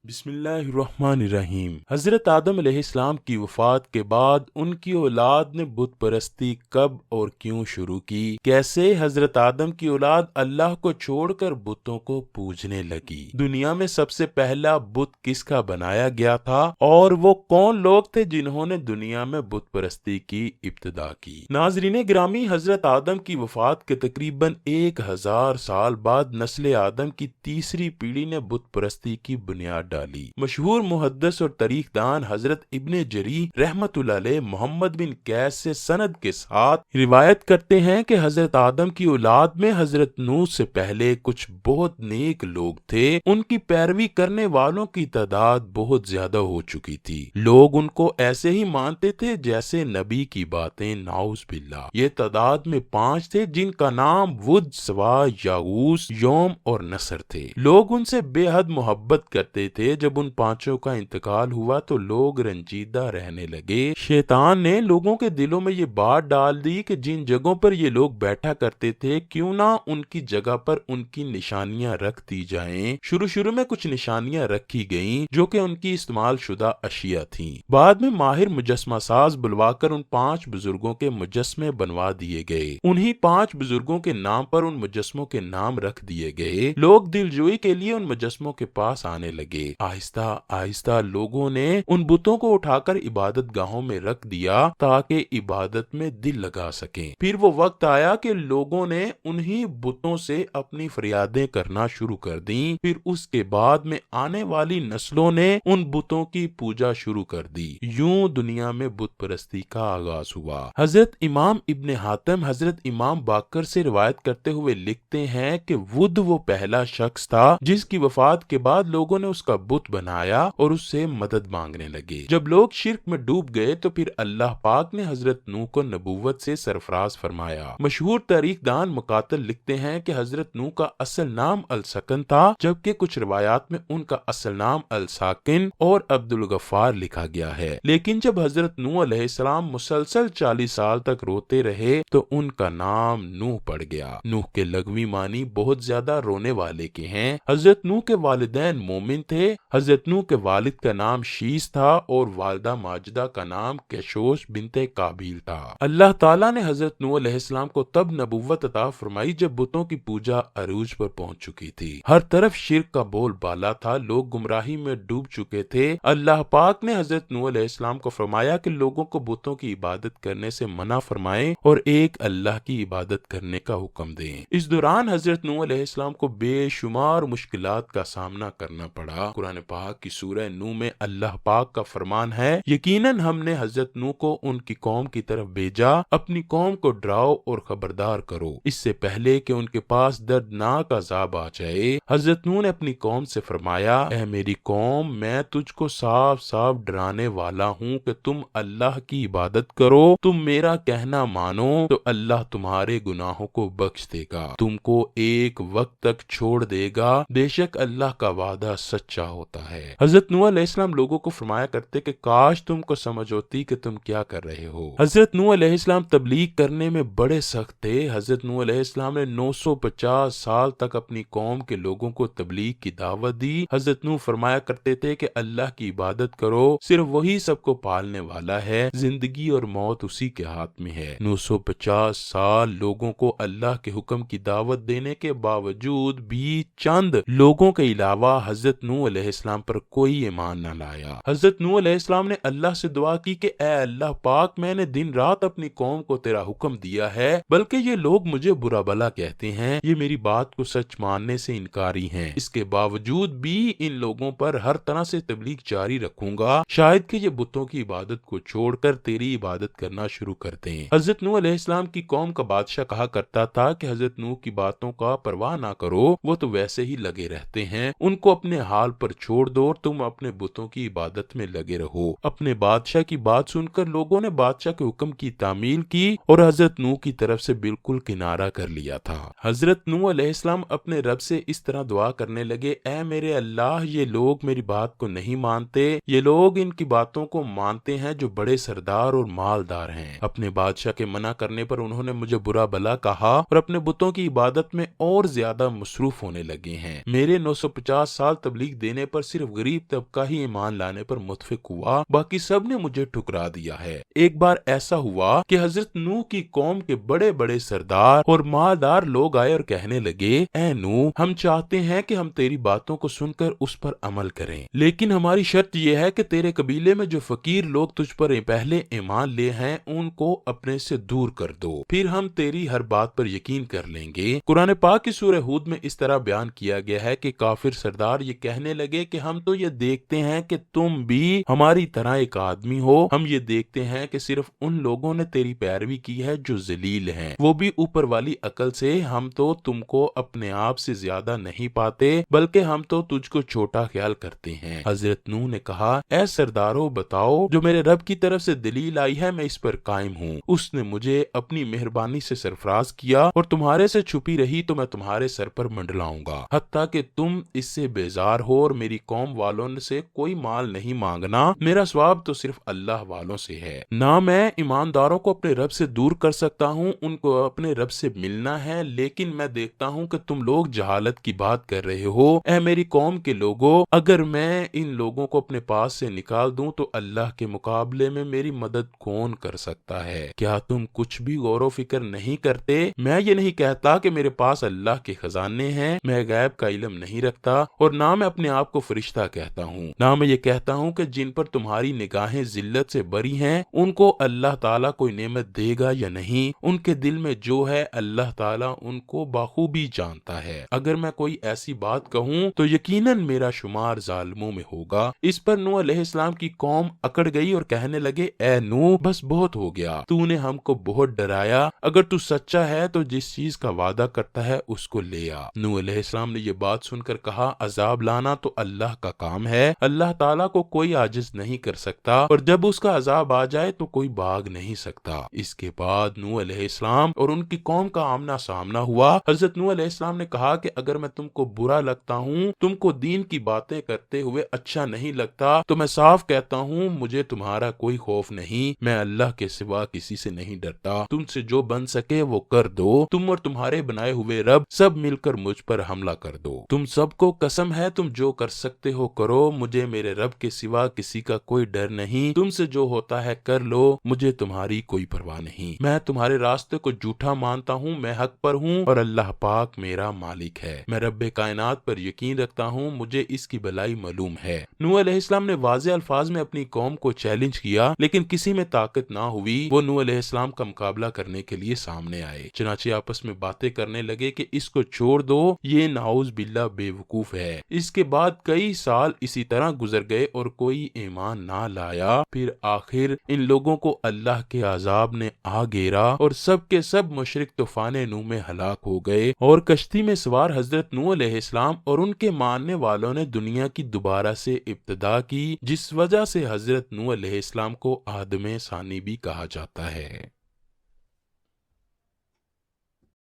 بسم اللہ الرحمن الرحیم۔ حضرت آدم علیہ السلام کی وفات کے بعد ان کی اولاد نے بت پرستی کب اور کیوں شروع کی؟ کیسے حضرت آدم کی اولاد اللہ کو چھوڑ کر بتوں کو پوجنے لگی؟ دنیا میں سب سے پہلا بت کس کا بنایا گیا تھا اور وہ کون لوگ تھے جنہوں نے دنیا میں بت پرستی کی ابتدا کی؟ ناظرین گرامی، حضرت آدم کی وفات کے تقریباً 1000 سال بعد نسل آدم کی تیسری پیڑھی نے بت پرستی کی بنیاد ڈالی۔ مشہور محدث اور تاریخ دان حضرت ابن جریر رحمت اللہ علیہ محمد بن قیس سے سند کے ساتھ روایت کرتے ہیں کہ حضرت آدم کی اولاد میں حضرت نوح سے پہلے کچھ بہت نیک لوگ تھے۔ ان کی پیروی کرنے والوں کی تعداد بہت زیادہ ہو چکی تھی۔ لوگ ان کو ایسے ہی مانتے تھے جیسے نبی کی باتیں، نعوذ باللہ۔ یہ تعداد میں 5 تھے جن کا نام ود، سوا، یاغوس، یوم اور نصر تھے۔ لوگ ان سے بے حد محبت کرتے تھے۔ جب ان 5 کا انتقال ہوا تو لوگ رنجیدہ رہنے لگے۔ شیطان نے لوگوں کے دلوں میں یہ بات ڈال دی کہ جن جگہوں پر یہ لوگ بیٹھا کرتے تھے کیوں نہ ان کی جگہ پر ان کی نشانیاں رکھ دی جائیں۔ شروع میں کچھ نشانیاں رکھی گئیں جو کہ ان کی استعمال شدہ اشیاء تھیں۔ بعد میں ماہر مجسمہ ساز بلوا کر ان 5 بزرگوں کے مجسمے بنوا دیے گئے۔ انہی 5 بزرگوں کے نام پر ان مجسموں کے نام رکھ دیے گئے۔ لوگ دلجوئی کے لیے ان مجسموں کے پاس آنے لگے۔ آہستہ آہستہ لوگوں نے ان بتوں کو اٹھا کر عبادت گاہوں میں رکھ دیا تاکہ عبادت میں دل لگا سکیں۔ پھر وہ وقت آیا کہ لوگوں نے انہی بتوں سے اپنی فریادیں کرنا شروع کر دیں۔ پھر اس کے بعد میں آنے والی نسلوں نے ان بتوں کی پوجا شروع کر دی۔ یوں دنیا میں بت پرستی کا آغاز ہوا۔ حضرت امام ابن حاتم حضرت امام باقر سے روایت کرتے ہوئے لکھتے ہیں کہ ود وہ پہلا شخص تھا جس کی وفات کے بعد لوگوں نے اس کا بت بنایا اور اس سے مدد مانگنے لگے۔ جب لوگ شرک میں ڈوب گئے تو پھر اللہ پاک نے حضرت نوح کو نبوت سے سرفراز فرمایا۔ مشہور تاریخ دان مقاتل لکھتے ہیں کہ حضرت نوح کا اصل نام السکن تھا، جبکہ کچھ روایات میں ان کا اصل نام الساکن اور عبد الغفار لکھا گیا ہے۔ لیکن جب حضرت نوح علیہ السلام مسلسل 40 سال تک روتے رہے تو ان کا نام نوح پڑ گیا۔ نوح کے لغوی معنی بہت زیادہ رونے والے کے ہیں۔ حضرت نوح کے والدین مومن تھے۔ حضرت نوح کے والد کا نام شیس تھا اور والدہ ماجدہ کا نام کیشوش بنت قابیل تھا۔ اللہ تعالیٰ نے حضرت نوح علیہ السلام کو تب نبوت عطا فرمائی جب بتوں کی پوجا عروج پر پہنچ چکی تھی۔ ہر طرف شرک کا بول بالا تھا، لوگ گمراہی میں ڈوب چکے تھے۔ اللہ پاک نے حضرت نوح علیہ السلام کو فرمایا کہ لوگوں کو بتوں کی عبادت کرنے سے منع فرمائیں اور ایک اللہ کی عبادت کرنے کا حکم دیں۔ اس دوران حضرت نوح علیہ السلام کو بے شمار مشکلات کا سامنا کرنا پڑا۔ قرآن پاک کی سورہ نوح میں اللہ پاک کا فرمان ہے، یقیناً ہم نے حضرت نوح کو ان کی قوم کی طرف بھیجا، اپنی قوم کو ڈراؤ اور خبردار کرو اس سے پہلے کہ ان کے پاس دردناک عذاب آ جائے۔ حضرت نوح نے اپنی قوم سے فرمایا، اے میری قوم، میں تجھ کو صاف صاف ڈرانے والا ہوں کہ تم اللہ کی عبادت کرو، تم میرا کہنا مانو تو اللہ تمہارے گناہوں کو بخش دے گا، تم کو ایک وقت تک چھوڑ دے گا، بے شک اللہ کا وعدہ سچا ہوتا ہے۔ حضرت نوح علیہ السلام لوگوں کو فرمایا کرتے کہ کاش تم کو سمجھ ہوتی کہ تم کیا کر رہے ہو۔ حضرت نوح علیہ السلام تبلیغ کرنے میں بڑے سخت تھے۔ حضرت نوح علیہ السلام نے 950 سال تک اپنی قوم کے لوگوں کو تبلیغ کی دعوت دی۔ حضرت نوح فرمایا کرتے تھے کہ اللہ کی عبادت کرو، صرف وہی سب کو پالنے والا ہے، زندگی اور موت اسی کے ہاتھ میں ہے۔ 950 سال لوگوں کو اللہ کے حکم کی دعوت دینے کے باوجود بھی چند لوگوں کے علاوہ حضرت نوح علیہ السلام پر کوئی ایمان نہ لایا۔ حضرت نوح علیہ السلام نے اللہ سے دعا کی کہ اے اللہ پاک، میں نے دن رات اپنی قوم کو تیرا حکم دیا ہے، بلکہ یہ لوگ مجھے برا بھلا کہتے ہیں، یہ میری بات کو سچ ماننے سے انکاری ہیں، اس کے باوجود بھی ان لوگوں پر ہر طرح سے تبلیغ جاری رکھوں گا، شاید کہ یہ بتوں کی عبادت کو چھوڑ کر تیری عبادت کرنا شروع کر دیں۔ حضرت نوح علیہ السلام کی قوم کا بادشاہ کہا کرتا تھا کہ حضرت نوح کی باتوں کا پرواہ نہ کرو، وہ تو ویسے ہی لگے رہتے ہیں، ان کو اپنے حال پر چھوڑ دو اور تم اپنے بتوں کی عبادت میں لگے رہو۔ اپنے بادشاہ کی بات سن کر لوگوں نے بادشاہ کے حکم کی تعمیل کی اور حضرت نوح کی طرف سے بالکل کنارہ کر لیا تھا۔ حضرت نوح علیہ السلام اپنے رب سے اس طرح دعا کرنے لگے، اے میرے اللہ، یہ لوگ میری بات کو نہیں مانتے، یہ لوگ ان کی باتوں کو مانتے ہیں جو بڑے سردار اور مالدار ہیں۔ اپنے بادشاہ کے منع کرنے پر انہوں نے مجھے برا بھلا کہا اور اپنے بتوں کی عبادت میں اور زیادہ مصروف ہونے لگے ہیں۔ میرے 950 سال تبلیغ دینے پر صرف غریب طبقہ ہی ایمان لانے پر متفق ہوا، باقی سب نے مجھے ٹھکرا دیا ہے۔ ایک بار ایسا ہوا کہ حضرت نوح کی قوم کے بڑے بڑے سردار اور مالدار لوگ آئے اور کہنے لگے، اے نوح، ہم چاہتے ہیں کہ ہم تیری باتوں کو سن کر اس پر عمل کریں، لیکن ہماری شرط یہ ہے کہ تیرے قبیلے میں جو فقیر لوگ تجھ پر پہلے ایمان لے ہیں ان کو اپنے سے دور کر دو، پھر ہم تیری ہر بات پر یقین کر لیں گے۔ قرآن پاک کی سورہ ہود میں اس طرح بیان کیا گیا ہے کہ کافر سردار یہ کہنے لگے کہ ہم تو یہ دیکھتے ہیں کہ تم بھی ہماری طرح ایک آدمی ہو، ہم یہ دیکھتے ہیں کہ صرف ان لوگوں نے تیری پیروی کی ہے جو ذلیل ہیں، وہ بھی اوپر والی عقل سے، ہم تو تم کو اپنے آپ سے زیادہ نہیں پاتے بلکہ ہم تو تجھ کو چھوٹا خیال کرتے ہیں۔ حضرت نوح نے کہا، اے سردارو بتاؤ، جو میرے رب کی طرف سے دلیل آئی ہے میں اس پر قائم ہوں، اس نے مجھے اپنی مہربانی سے سرفراز کیا اور تمہارے سے چھپی رہی تو میں تمہارے سر پر منڈلاؤں گا، حتیٰ کہ تم اس سے بیزار ہو، اور میری قوم والوں سے کوئی مال نہیں مانگنا، میرا ثواب تو صرف اللہ والوں سے ہے۔ نہ میں ایمانداروں کو اپنے رب سے دور کر سکتا ہوں، ان کو اپنے رب سے ملنا ہے، لیکن میں دیکھتا ہوں کہ تم لوگ جہالت کی بات کر رہے ہو۔ اے میری قوم کے لوگوں، اگر میں ان لوگوں کو اپنے پاس سے نکال دوں تو اللہ کے مقابلے میں میری مدد کون کر سکتا ہے؟ کیا تم کچھ بھی غور و فکر نہیں کرتے؟ میں یہ نہیں کہتا کہ میرے پاس اللہ کے خزانے ہیں، میں غیب کا علم نہیں رکھتا، اور نہ میں اپنے آپ کو فرشتہ کہتا ہوں، نہ میں یہ کہتا ہوں کہ جن پر تمہاری نگاہیں ذلت سے بری ہیں ان کو اللہ تعالیٰ کوئی نعمت دے گا یا نہیں، ان کے دل میں جو ہے اللہ تعالیٰ ان کو بخوبی جانتا ہے۔ اگر میں کوئی ایسی بات کہوں تو یقیناً میرا شمار ظالموں میں ہوگا۔ اس پر نوح علیہ السلام کی قوم اکڑ گئی اور کہنے لگے، اے نوح، بس بہت ہو گیا، تو نے ہم کو بہت ڈرایا، اگر تو سچا ہے تو جس چیز کا وعدہ کرتا ہے اس کو لے آ۔ نوح علیہ السلام نے یہ بات سن کر کہا، عذاب لانا تو اللہ کا کام ہے، اللہ تعالیٰ کو کوئی عاجز نہیں کر سکتا، اور جب اس کا عذاب آ جائے تو کوئی بھاگ نہیں سکتا۔ اس کے بعد نوح علیہ السلام اور ان کی قوم کا آمنا سامنا ہوا۔ حضرت نوح علیہ السلام نے کہا کہ اگر میں تم کو برا لگتا ہوں، تم کو دین کی باتیں کرتے ہوئے اچھا نہیں لگتا، تو میں صاف کہتا ہوں مجھے تمہارا کوئی خوف نہیں، میں اللہ کے سوا کسی سے نہیں ڈرتا، تم سے جو بن سکے وہ کر دو، تم اور تمہارے بنائے ہوئے رب سب مل کر مجھ پر حملہ کر دو، تم سب کو قسم ہے تم جو کر سکتے ہو کرو، مجھے میرے رب کے سوا کسی کا کوئی ڈر نہیں، تم سے جو ہوتا ہے کر لو، مجھے تمہاری کوئی پرواہ نہیں، میں تمہارے راستے کو جھوٹا مانتا ہوں، میں حق پر ہوں اور اللہ پاک میرا مالک ہے، میں رب کائنات پر یقین رکھتا ہوں، مجھے اس کی بھلائی معلوم ہے۔ نوح علیہ السلام نے واضح الفاظ میں اپنی قوم کو چیلنج کیا، لیکن کسی میں طاقت نہ ہوئی، وہ نوح علیہ السلام کا مقابلہ کرنے کے لیے سامنے آئے، چنانچہ آپس میں باتیں کرنے لگے کہ اس کو چھوڑ دو، یہ نعوذ باللہ بے وقوف ہے۔ اس کے بعد کئی سال اسی طرح گزر گئے اور کوئی ایمان نہ لایا، پھر آخر ان لوگوں کو اللہ کے عذاب نے آ گھیرا اور سب کے سب مشرک طوفان نوح میں ہلاک ہو گئے، اور کشتی میں سوار حضرت نوح علیہ السلام اور ان کے ماننے والوں نے دنیا کی دوبارہ سے ابتدا کی، جس وجہ سے حضرت نوح علیہ السلام کو آدم ثانی بھی کہا جاتا ہے۔